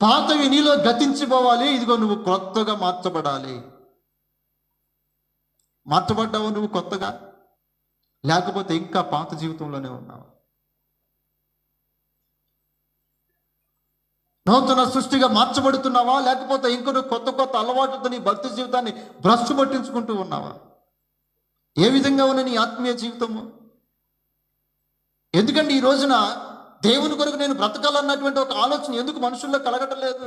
పాతవి నీలో గతించిపోవాలి. ఇదిగో నువ్వు కొత్తగా మార్చబడాలి. మార్చబడ్డావు నువ్వు కొత్తగా, లేకపోతే ఇంకా పాత జీవితంలోనే ఉన్నావు. నూతన సృష్టిగా మార్చబడుతున్నావా, లేకపోతే ఇంకా నువ్వు కొత్త కొత్త అలవాట్లతో నీ భక్తి జీవితాన్ని భ్రష్టు పట్టించుకుంటూ ఉన్నావా? ఏ విధంగా ఉన్న నీ ఆత్మీయ జీవితము? ఎందుకంటే ఈ రోజున దేవుని కొరకు నేను బ్రతకాలన్నటువంటి ఒక ఆలోచన ఎందుకు మనుషుల్లో కలగటం లేదు?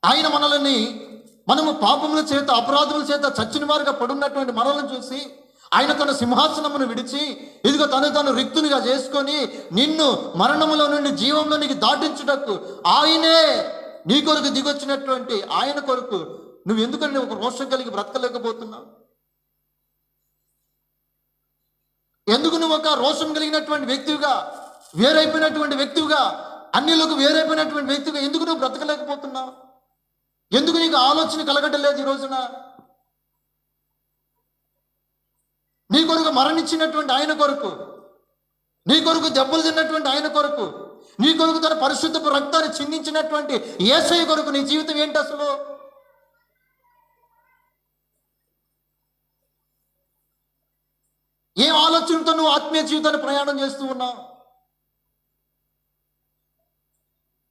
ఆయన మనము పాపముల చేత అపరాధముల చేత చచ్చిన వారుగా పడున్నటువంటి మనలను చూసి ఆయన తన సింహాసనమును విడిచి ఇదిగో తను రిక్తునిగా చేసుకొని నిన్ను మరణములో నుండి జీవంలోనికి దాటించుటకు ఆయనే నీ కొరకు దిగొచ్చినటువంటి ఆయన కొరకు నువ్వు ఎందుకని ఒక రోషం కలిగి బ్రతకలేకపోతున్నావు? ఎందుకు నువ్వు ఒక రోషం కలిగినటువంటి వ్యక్తిగా, వేరైపోయినటువంటి వ్యక్తిగా, అన్నిలకు వేరైపోయినటువంటి వ్యక్తిగా ఎందుకు నువ్వు బ్రతకలేకపోతున్నావు? ఎందుకు నీకు ఆలోచన కలగటం లేదు? ఈ రోజున నీ కొరకు మరణించినటువంటి ఆయన కొరకు, నీ కొరకు దెబ్బలు తిన్నటువంటి ఆయన కొరకు, నీ కొరకు తన పరిశుద్ధపు రక్తాన్ని చిందించినటువంటి యేసయ్య కొరకు నీ జీవితం ఏంటి అసలు? ఏ ఆలోచనతో నువ్వు ఆత్మీయ జీవితాన్ని ప్రయాణం చేస్తూ ఉన్నావు?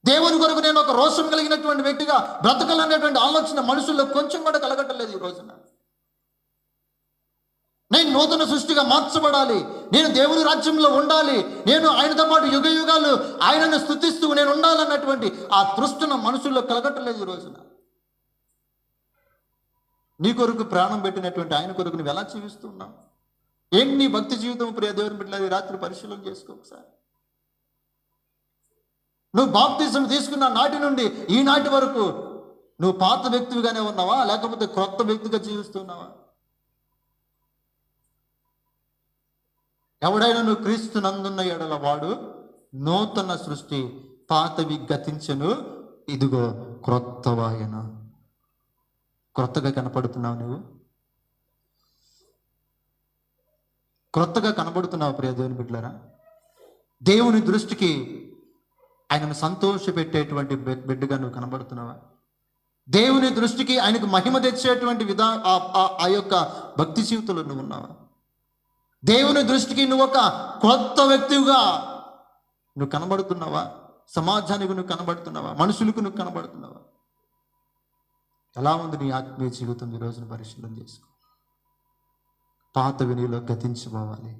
దేవుని కొరకు నేను ఒక రోషం కలిగినటువంటి వ్యక్తిగా బ్రతకాలనేటువంటి ఆలోచన మనుషుల్లో కొంచెం కూడా కలగట్లేదు. ఈ రోజున నేను నూతన సృష్టిగా మార్చబడాలి, నేను దేవుని రాజ్యంలో ఉండాలి, నేను ఆయనతో పాటు యుగ యుగాలు ఆయనను స్తుతిస్తూ నేను ఉండాలన్నటువంటి ఆ తృష్ణ మనుషుల్లో కలగట్లేదు. ఈ రోజున నీ కొరకు ప్రాణం పెట్టినటువంటి ఆయన కొరకు నువ్వు ఎలా జీవిస్తున్నావు? ఏంటి నీ భక్తి జీవితం? ప్రియ దేవుని బిడ్డలారా, రాత్రి పరిశీలన చేసుకో ఒకసారి. నువ్వు బాప్తిజం తీసుకున్న నాటి నుండి ఈనాటి వరకు నువ్వు పాత వ్యక్తిగానే ఉన్నావా, లేకపోతే క్రొత్త వ్యక్తిగా జీవిస్తున్నావా? ఎవడైనా నువ్వు క్రీస్తు నందున్న ఎడల వాడు నూతన సృష్టి, పాతవి గతించెను, ఇదిగో క్రొత్తవాయన. క్రొత్తగా కనపడుతున్నావు నువ్వు? క్రొత్తగా కనబడుతున్నావు ప్రియ దేవుని బిడ్డలారా? దేవుని దృష్టికి ఆయనను సంతోషపెట్టేటువంటి బిడ్డగా నువ్వు కనబడుతున్నావా? దేవుని దృష్టికి ఆయనకు మహిమ తెచ్చేటువంటి ఆ యొక్క భక్తి జీవితంలో నువ్వు ఉన్నావా? దేవుని దృష్టికి నువ్వు ఒక కొత్త వ్యక్తిగా నువ్వు కనబడుతున్నావా? సమాజానికి నువ్వు కనబడుతున్నావా? మనుషులకు నువ్వు కనబడుతున్నావా? ఎలా ఉంది నీ ఆత్మీయ జీవితం? ఈ రోజున పరిశీలన చేసుకో. పాతవి నీలో గతించిపోవాలి.